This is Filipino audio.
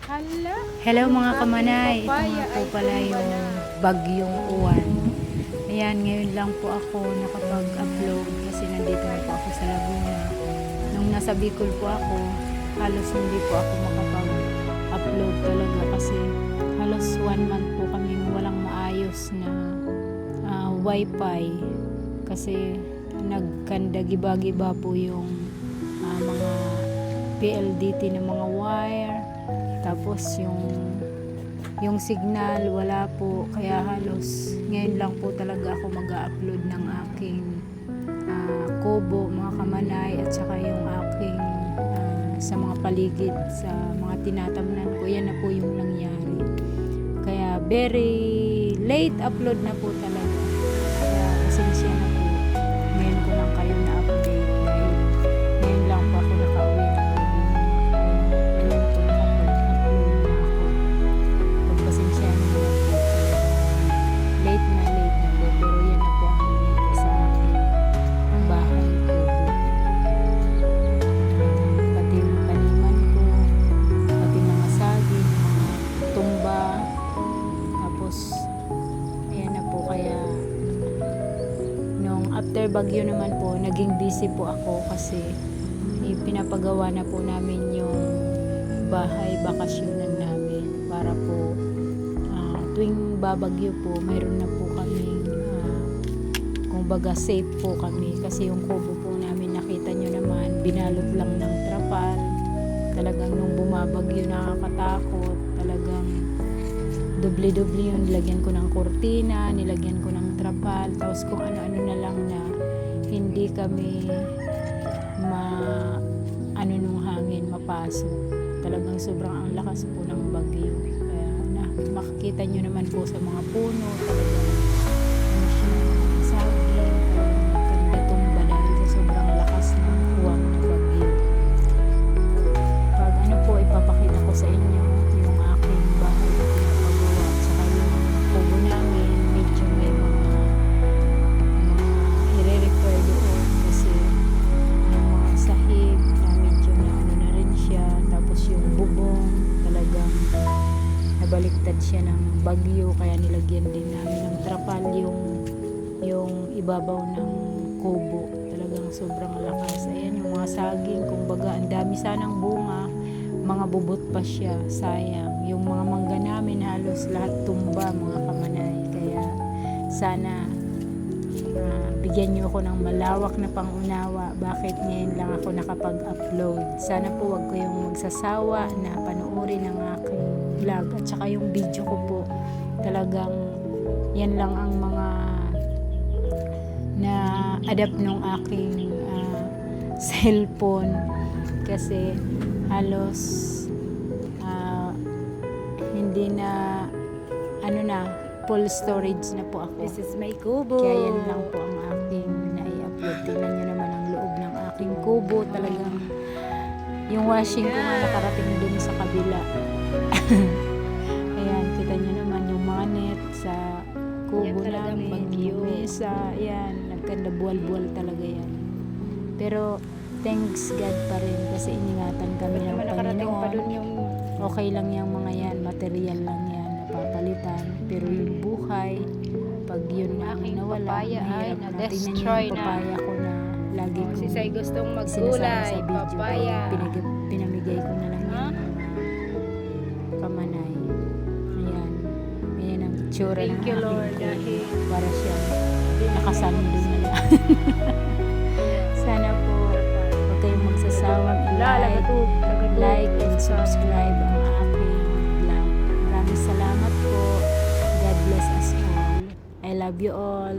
Hala. Hello mga Yung kamanay, aking ito papaya nga po ay pala tumba yung na. bagyong uwan. Ayan, ngayon lang po ako nakapag-upload kasi nandito na po ako sa Laguna. Nung nasa Bicol po ako, halos hindi po ako makapag-upload talaga kasi halos 1 month po kaming walang maayos na wifi kasi nagkanda-giba-giba po yung mga PLDT na mga wire, tapos yung signal wala po, kaya halos ngayon lang po talaga ako mag-upload ng aking kubo mga kamanay, at saka yung aking sa mga paligid, sa mga tinatamnan ko, yan na po yung nangyari, kaya very late upload na po talaga, kaya pasensya na po. Ngayon ko lang kayo na update dahil ngayon lang po ako nakauwi ng ngayon po nakapag-upload na ako. Pagpasensya na po, late na po, pero yan na po ang nangyari sa aking bahay ko po. Pati yung taniman ko, pati mga saging, mga tumba, tapos ayan na po. Kaya nung after bagyo naman po, naging busy po ako kasi pinapagawa na po namin yung bahay bakasyonan namin para po tuwing babagyo po, mayroon na po kaming kung baga safe po kami, kasi yung kubo po namin, nakita nyo naman, binalot lang ng trapal. Talagang nung bumabagyo, nakakatakot, talagang doble-doble yun. Nilagyan ko ng kurtina, nilagyan ko ng trapal, tapos kung ano-ano na lang na hindi kami nung hangin mapasok. Talagang sobrang ang lakas po ng bagyo. Kaya makikita nyo naman po sa mga puno, talagang siya, saging, nagkanda-tumba dahil sa sobrang lakas ng uwang na bagyo. Pag po, ipapakita ko sa inyo yung aking bahay na pinapagawa, at saka yung kubo namin, medyo may mga i-repair doon kasi yung mga sahig na medyo na rin siya, tapos yung bubong talagang nabaliktad siya ng bagyo, kaya nilagyan din namin ng trapal yung ibabaw ng kubo. Talagang sobrang lakas. Ayan yung mga saging, kumbaga ang dami sanang bunga, mga bubot pa siya, sayang. Yung mga mangga namin halos lahat tumba mga kamanay, kaya sana bigyan niyo ako ng malawak na pangunawa bakit ngayon lang ako nakapag-upload. Sana po wag kayong magsasawa na panoorin ang aking vlog at saka yung video ko po. Talagang yan lang ang mga na-adapt nung aking cellphone kasi halos hindi na full storage na po ako. This is my kubo. Kaya yan lang po ang aking nai-upload. Tingnan nyo naman ang loob ng aking kubo. Talagang yung washing ko nga nakarating dun sa kabila. Ayan, kita nyo naman yung mga net sa kubo namin, yung mesa, ayan, nagkanda buwal-buwal talaga yan. Pero thanks God pa rin kasi iningatan kami ng Panginoon. Okay lang yung mga yan, material lang yan, napapalitan. Pero yung buhay, pag yun na nawala, mahirap na. Tingnan nyo yung papaya ko na lagi ko Si Sai gustong sinasama maggulay, sa video. papaya. Pinamigay ko na lang yung kamanay. Ayan. Ayan ang tsura ng Thank you, aking Lord, kubo. dahil Para siyang nakasando na lang. Sana po huwag kayong magsasawang like and subscribe ang aking vlog. Maraming salamat po. God bless us all. I love you all.